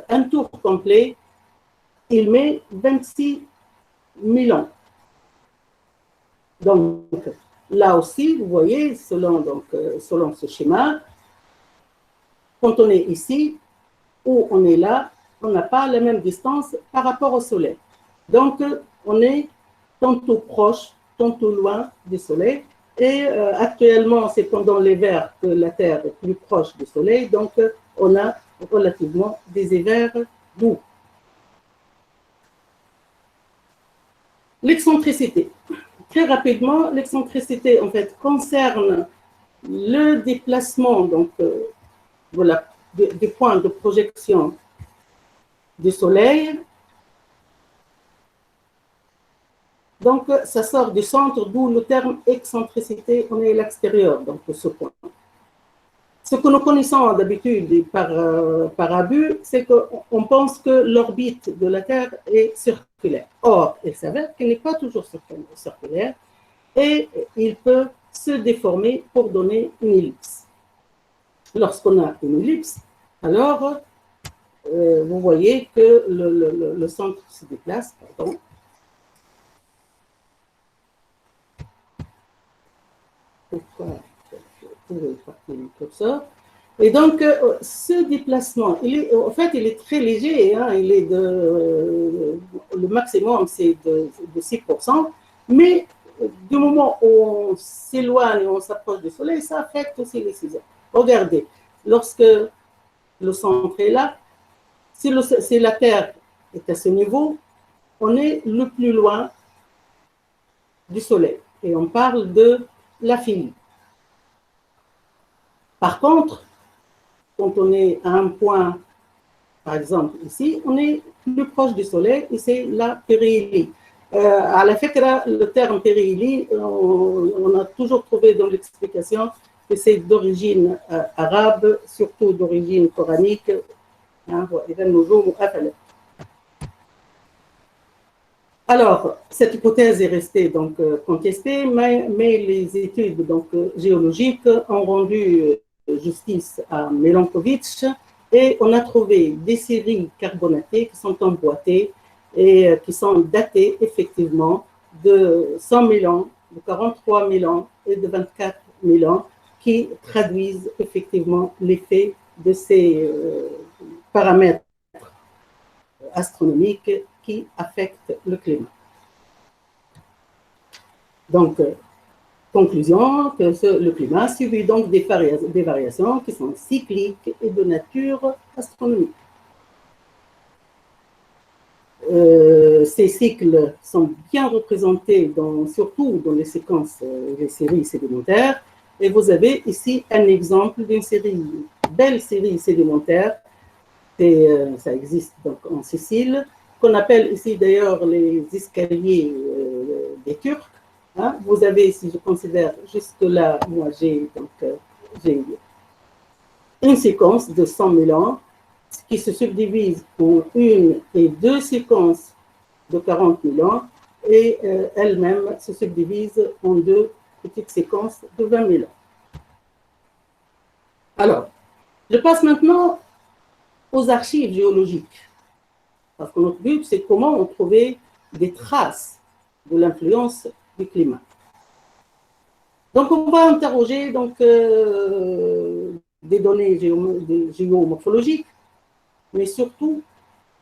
un tour complet, il met 26 000 ans. Donc, là aussi, vous voyez, selon ce schéma, quand on est ici, ou on est là, on n'a pas la même distance par rapport au Soleil. Donc, on est tantôt proche, tantôt loin du Soleil. Et actuellement, c'est pendant l'hiver que la Terre est plus proche du Soleil, donc on a relativement des hivers doux. L'excentricité. Très rapidement, l'excentricité, en fait, concerne le déplacement donc, voilà, des points de projection du Soleil. Donc, ça sort du centre, d'où le terme excentricité, on est à l'extérieur, donc, de ce point. Ce que nous connaissons d'habitude par abus, c'est qu'on pense que l'orbite de la Terre est circulaire. Or, il s'avère qu'elle n'est pas toujours circulaire et il peut se déformer pour donner une ellipse. Lorsqu'on a une ellipse, alors vous voyez que le centre se déplace. Pardon. Pourquoi et donc, ce déplacement, en fait, il est très léger, hein, il est le maximum, c'est de 6%, mais du moment où on s'éloigne, on s'approche du Soleil, ça affecte aussi les ciseaux. Regardez, lorsque le centre est là, si la Terre est à ce niveau, on est le plus loin du Soleil, et on parle de l'aphélie. Par contre, quand on est à un point, par exemple ici, on est plus proche du Soleil et c'est la périhélie. À la fait, le terme périhélie, on a toujours trouvé dans l'explication que c'est d'origine arabe, surtout d'origine coranique. Alors, cette hypothèse est restée donc contestée, mais les études donc, géologiques ont rendu justice à Milankovitch et on a trouvé des séries carbonatées qui sont emboîtées et qui sont datées effectivement de 100 000 ans, de 43 000 ans et de 24 000 ans qui traduisent effectivement l'effet de ces paramètres astronomiques qui affectent le climat. Donc, conclusion, que le climat subit donc des variations qui sont cycliques et de nature astronomique. Ces cycles sont bien représentés surtout dans les séquences, les séries sédimentaires. Et vous avez ici un exemple d'une belle série sédimentaire. Ça existe donc en Sicile, qu'on appelle ici d'ailleurs les escaliers des Turcs. Hein, vous avez, si je considère jusque-là, moi j'ai une séquence de 100 000 ans qui se subdivise en une et deux séquences de 40 000 ans et elle-même se subdivise en deux petites séquences de 20 000 ans. Alors, je passe maintenant aux archives géologiques, parce que notre but, c'est comment on trouvait des traces de l'influence du climat. Donc, on va interroger donc, des données géomorphologiques, mais surtout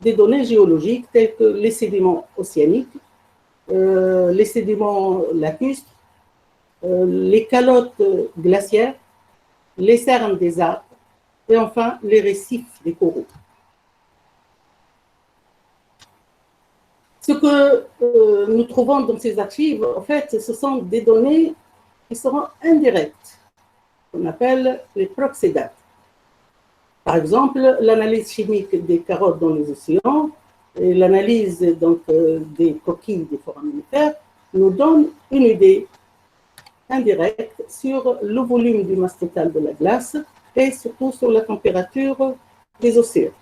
des données géologiques telles que les sédiments océaniques, les sédiments lacustres, les calottes glaciaires, les cernes des arbres et enfin les récifs des coraux. Ce que nous trouvons dans ces archives, en fait, ce sont des données qui seront indirectes, qu'on appelle les proxédates. Par exemple, l'analyse chimique des carottes dans les océans et l'analyse des coquilles des foraminifères nous donne une idée indirecte sur le volume du masse total de la glace et surtout sur la température des océans.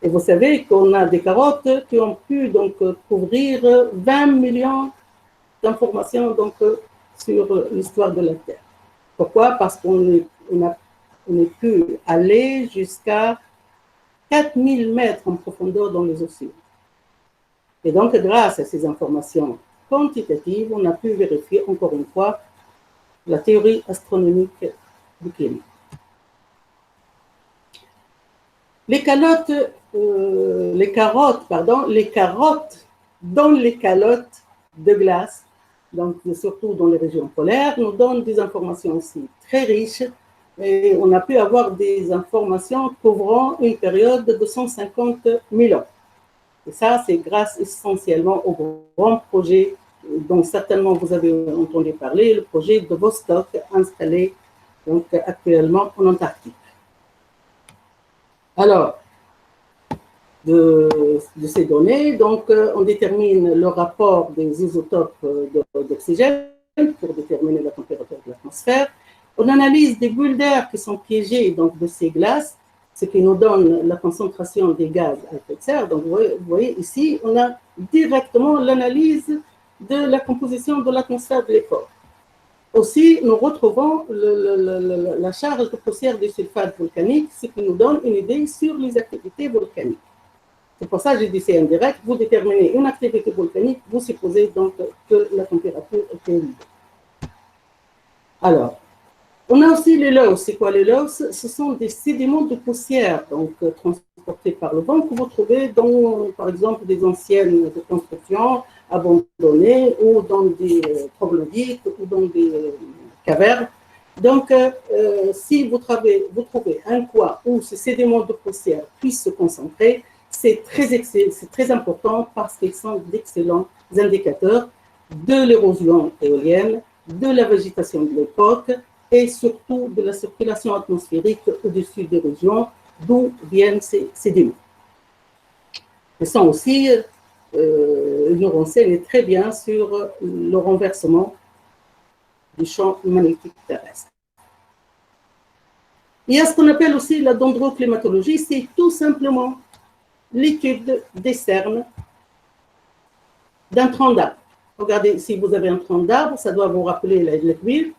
Et vous savez qu'on a des carottes qui ont pu donc couvrir 20 millions d'informations donc, sur l'histoire de la Terre. Pourquoi? Parce qu'on a pu aller jusqu'à 4000 mètres en profondeur dans les océans. Et donc, grâce à ces informations quantitatives, on a pu vérifier, encore une fois, la théorie astronomique du climat. Les carottes dans les calottes de glace, donc surtout dans les régions polaires, nous donnent des informations aussi très riches. Et on a pu avoir des informations couvrant une période de 150 000 ans. Et ça, c'est grâce essentiellement au grand projet dont certainement vous avez entendu parler, le projet de Vostok, installé donc, actuellement en Antarctique. Alors, de ces données, donc, on détermine le rapport des isotopes d'oxygène pour déterminer la température de l'atmosphère. On analyse des bulles d'air qui sont piégées donc, de ces glaces, ce qui nous donne la concentration des gaz à effet de serre. Donc, vous voyez ici, on a directement l'analyse de la composition de l'atmosphère de l'époque. Aussi, nous retrouvons la charge de poussière des sulfates volcaniques, ce qui nous donne une idée sur les activités volcaniques. C'est pour ça que j'ai dit c'est indirect. Vous déterminez une activité volcanique, vous supposez donc que la température est élevée. Alors, on a aussi les loess. C'est quoi les loess? Ce sont des sédiments de poussière donc, transportés par le vent que vous trouvez dans, par exemple, des anciennes constructions abandonnées ou dans des troglodytes ou dans des cavernes. Donc, si vous trouvez un coin où ces sédiments de poussière puissent se concentrer, c'est très important parce qu'ils sont d'excellents indicateurs de l'érosion éolienne, de la végétation de l'époque et surtout de la circulation atmosphérique au-dessus des régions d'où viennent ces sédiments. Ils sont aussi, nous renseignent très bien sur le renversement du champ magnétique terrestre. Il y a ce qu'on appelle aussi la dendroclimatologie, c'est tout simplement l'étude des cernes d'un tronc d'arbre. Regardez, si vous avez un tronc d'arbre, ça doit vous rappeler la cuivre.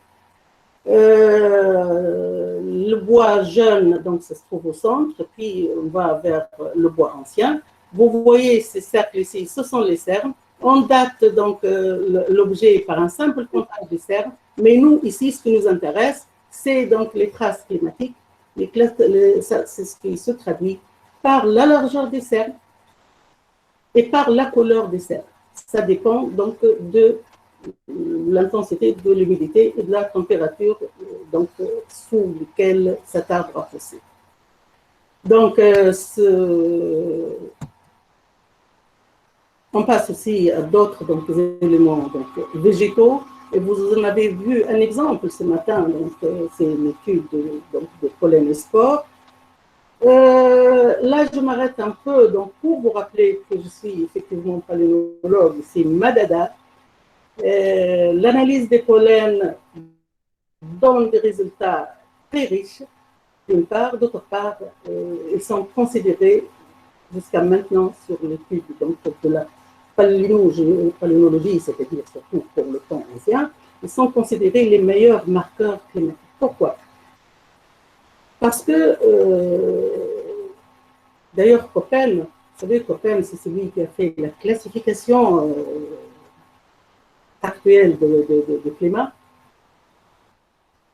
Le bois jeune, donc ça se trouve au centre, puis on va vers le bois ancien. Vous voyez ces cercles ici, ce sont les cernes. On date donc l'objet par un simple comptage des cernes, mais nous, ici, ce qui nous intéresse, c'est donc les traces climatiques. C'est ce qui se traduit par la largeur des cernes et par la couleur des cernes. Ça dépend donc de l'intensité de l'humidité et de la température donc, sous laquelle cet arbre a poussé. Donc, on passe aussi à d'autres éléments donc, végétaux. Et vous en avez vu un exemple ce matin, c'est une étude de pollen et spores. Là, je m'arrête un peu donc, pour vous rappeler que je suis effectivement paléontologue, c'est Madada. L'analyse des pollens donne des résultats très riches, d'une part. D'autre part, ils sont considérés jusqu'à maintenant sur l'étude de la paléontologie, c'est-à-dire surtout pour le temps ancien, ils sont considérés les meilleurs marqueurs climatiques. Pourquoi? Parce que, d'ailleurs, Köppen, vous savez, Köppen, c'est celui qui a fait la classification actuelle de climat.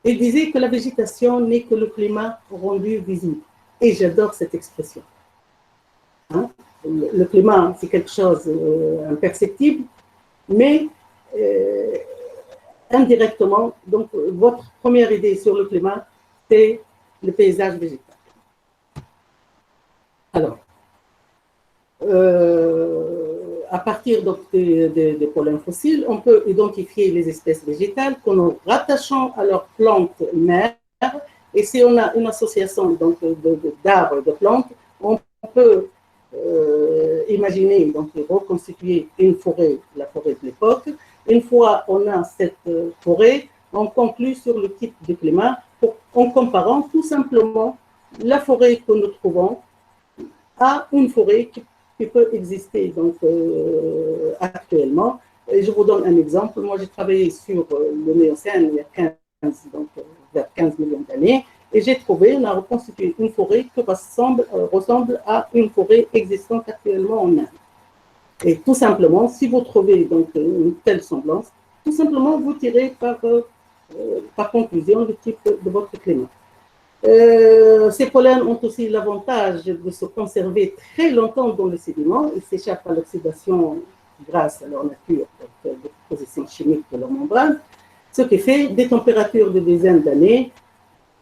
Il disait que la végétation n'est que le climat rendu visible. Et j'adore cette expression. Hein? Le climat, c'est quelque chose imperceptible, mais indirectement, donc votre première idée sur le climat, c'est le paysage végétal. Alors, à partir donc, des pollens fossiles, on peut identifier les espèces végétales que nous rattachons à leurs plantes mères. Et si on a une association d'arbres et de plantes, on peut imaginer donc, reconstituer une forêt, la forêt de l'époque. Une fois on a cette forêt, on conclut sur le type de climat en comparant tout simplement la forêt que nous trouvons à une forêt qui peut exister donc, actuellement. Et je vous donne un exemple. Moi, j'ai travaillé sur le Miocène il y a vers 15 millions d'années. et j'ai trouvé, on a reconstitué une forêt qui ressemble à une forêt existante actuellement en Inde. Et tout simplement, si vous trouvez donc une telle semblance, tout simplement vous tirez par conclusion le type de votre climat. Ces pollens ont aussi l'avantage de se conserver très longtemps dans le sédiment. Ils s'échappent à l'oxydation grâce à leur nature, de composition chimique de leur membrane, ce qui fait des températures de dizaines d'années,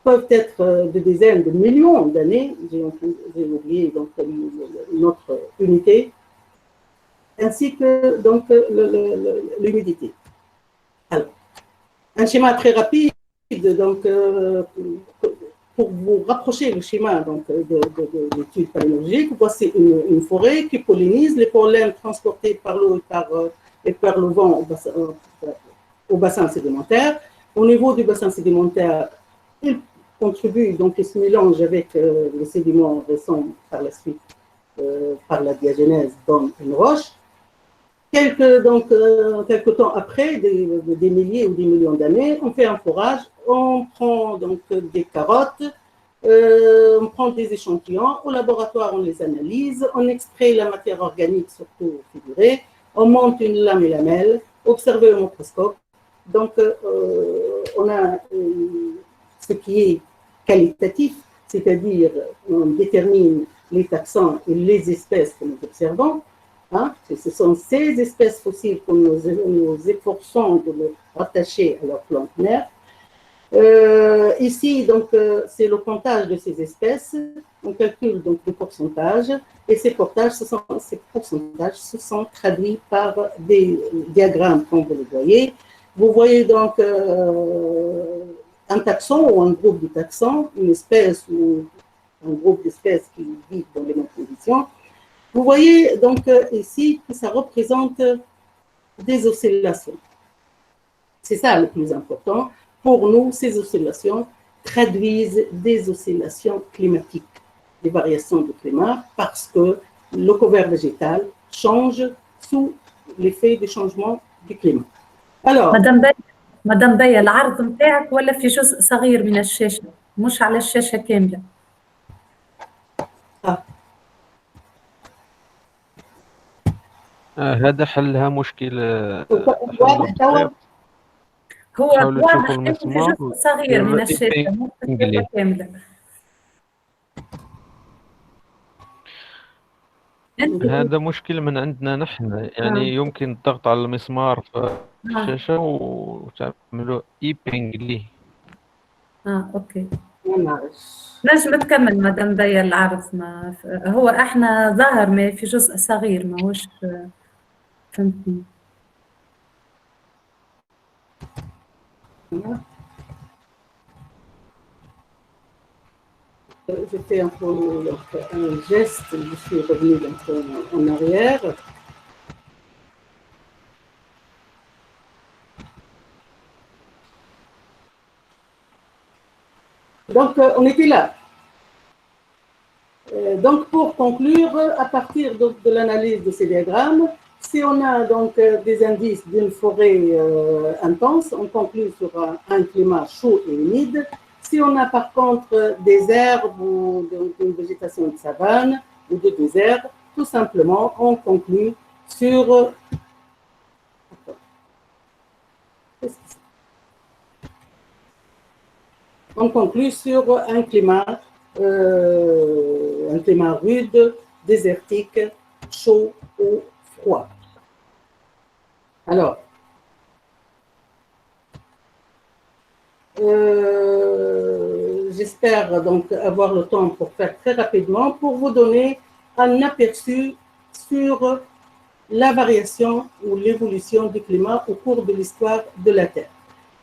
peuvent être de dizaines de millions d'années, j'ai oublié donc notre unité, ainsi que donc l'humidité. Alors, un schéma très rapide, donc pour vous rapprocher le schéma donc, de l'étude paléologique, voici une forêt qui pollinise les pollens transportés par l'eau et par le vent au bassin sédimentaire. Au niveau du bassin sédimentaire, il contribue, donc il se mélange avec les sédiments récents par la suite, par la diagenèse dans une roche. Quelques temps après, des milliers ou des millions d'années, on fait un forage, on prend donc des carottes, on prend des échantillons, au laboratoire on les analyse, on extrait la matière organique, surtout figurée, on monte une lame et lamelle, observé au microscope. Donc on a ce qui est qualitatif, c'est-à-dire on détermine les taxons et les espèces que nous observons. Hein, ce sont ces espèces fossiles que nous efforçons de les rattacher à leur plantes mère. Ici, donc, c'est le comptage de ces espèces. On calcule donc le pourcentage et ces pourcentages se sont traduits par des diagrammes, comme vous le voyez. Vous voyez donc un taxon ou un groupe de taxons, une espèce ou un groupe d'espèces qui vivent dans les mêmes conditions. Vous voyez donc ici que ça représente des oscillations. C'est ça le plus important. Pour nous, ces oscillations traduisent des oscillations climatiques, des variations de climat, parce que le couvert végétal change sous l'effet du changement du climat. Alors, مدام بيا العرض نتاعك ولا في جزء صغير من الشاشة مش على الشاشة كاملة. هذا حلها مشكل هو حاولوا تشوفوا واضح في المسمار جزء صغير من الشاشة مش الشاشة كاملة. هذا مشكل من عندنا نحن يعني يمكن الضغط على المسمار في الشاشة وتعملوا ايبينج ليه. اوكي نجم تكمل مدام بيا العرض. ما هو احنا ظاهر ما في جزء صغير ماهوش فهمتني. Je fais un geste, je suis revenue en arrière. Donc, on était là. Donc, pour conclure, à partir de l'analyse de ces diagrammes, si on a donc des indices d'une forêt intense, on conclut sur un climat chaud et humide. Si on a par contre des herbes ou une végétation de savane ou de désert, tout simplement, on conclut sur un climat rude, désertique, chaud ou froid. Alors, j'espère donc avoir le temps pour faire très rapidement, pour vous donner un aperçu sur la variation ou l'évolution du climat au cours de l'histoire de la Terre.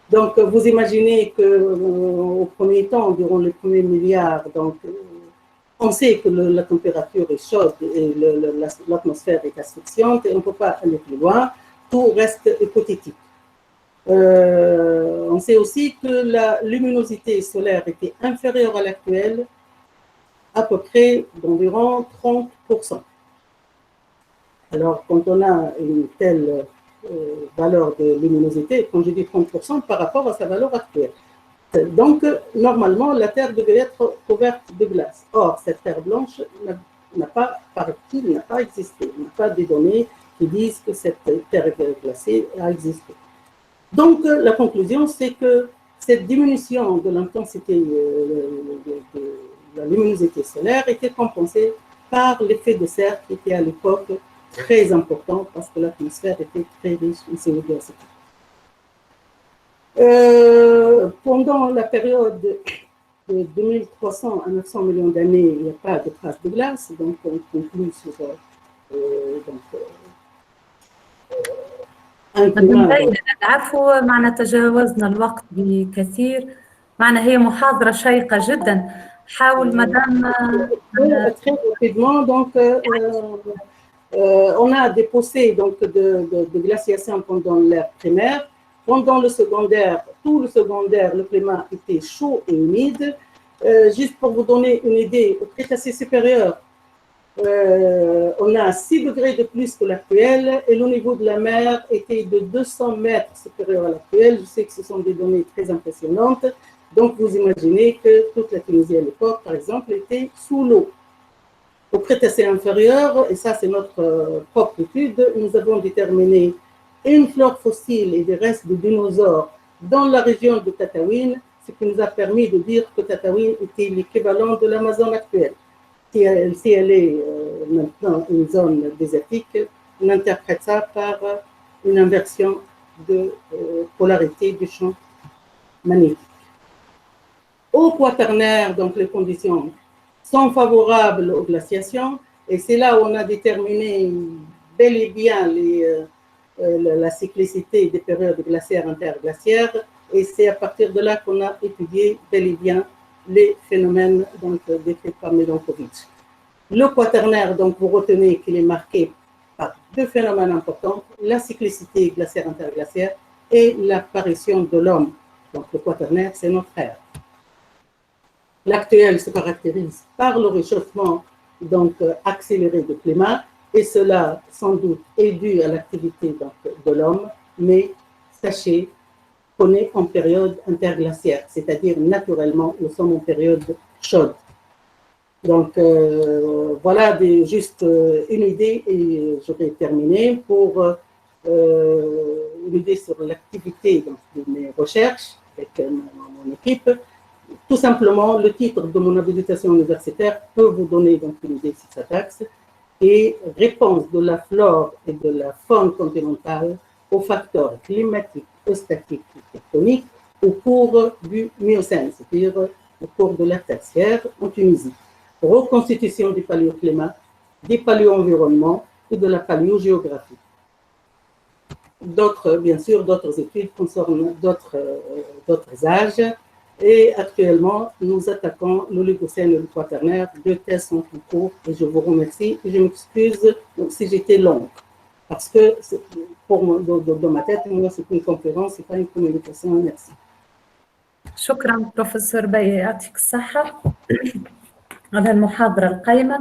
Donc, vous imaginez qu'au premier temps, durant les premiers milliards, donc, on sait que la température est chaude et l'atmosphère est asphyxiante et on ne peut pas aller plus loin. Tout reste hypothétique. On sait aussi que la luminosité solaire était inférieure à l'actuelle, à peu près d'environ 30%. Alors, quand on a une telle valeur de luminosité, quand je dis 30%, par rapport à sa valeur actuelle. Donc, normalement, la Terre devait être couverte de glace. Or, cette Terre blanche n'a pas existé. Il n'y a pas de données qui disent que cette Terre glacée a existé. Donc, la conclusion, c'est que cette diminution de l'intensité de la luminosité solaire était compensée par l'effet de serre qui était à l'époque très important parce que l'atmosphère était très riche en CO2. Pendant la période de 2300 à 900 millions d'années, il n'y a pas de traces de glace, donc on conclut sur العفو، معنا تجاوزنا الوقت بكثير، معنا هي محاضرة شيقة جدا. حاول مدام très rapidement. Donc on a déposé donc de glaciation pendant l'ère primaire. Pendant le secondaire, tout le secondaire, le climat était chaud et humide. Juste pour vous donner une idée, au Crétacé supérieur, on a 6 degrés de plus que l'actuel et le niveau de la mer était de 200 mètres supérieur à l'actuel. Je sais que ce sont des données très impressionnantes. Donc, vous imaginez que toute la Tunisie à l'époque, par exemple, était sous l'eau. Au Crétacé inférieur, et ça c'est notre propre étude, nous avons déterminé une flore fossile et des restes de dinosaures dans la région de Tataouine, ce qui nous a permis de dire que Tataouine était l'équivalent de l'Amazone actuelle. Si elle est maintenant une zone désertique, on interprète ça par une inversion de polarité du champ magnétique. Au Quaternaire, donc les conditions sont favorables aux glaciations, et c'est là où on a déterminé bel et bien la cyclicité des périodes glaciaires interglaciaires, et c'est à partir de là qu'on a étudié bel et bien les phénomènes décrits par Milankovitch. Le Quaternaire, donc vous retenez qu'il est marqué par deux phénomènes importants, la cyclicité glaciaire interglaciaire et l'apparition de l'homme. Donc le Quaternaire, c'est notre ère. L'actuel se caractérise par le réchauffement accéléré du climat, et cela sans doute est dû à l'activité de l'homme, mais sachez qu'on est en période interglaciaire, c'est-à-dire naturellement nous sommes en période chaude. Donc voilà juste une idée, et je vais terminer pour une idée sur l'activité de mes recherches avec mon équipe. Tout simplement, le titre de mon habilitation universitaire peut vous donner donc une idée sur cet axe, et réponse de la flore et de la faune continentale aux facteurs climatiques, statiques et tectoniques au cours du Miocène, c'est-à-dire au cours de l'ère tertiaire en Tunisie. Reconstitution du paléoclimat, des paléo-environnements et de la paléogéographie. Bien sûr, d'autres études concernent d'autres âges. Et actuellement, nous attaquons l'Oligocène et le Quaternaire. 2 thèses sont en cours, et je vous remercie. Et je m'excuse si j'étais longue, parce que dans ma tête, moi, c'est une conférence, c'est pas une communication. Merci. شكرا بروفيسور بي، يعطيك الصحة على المحاضرة القيمة.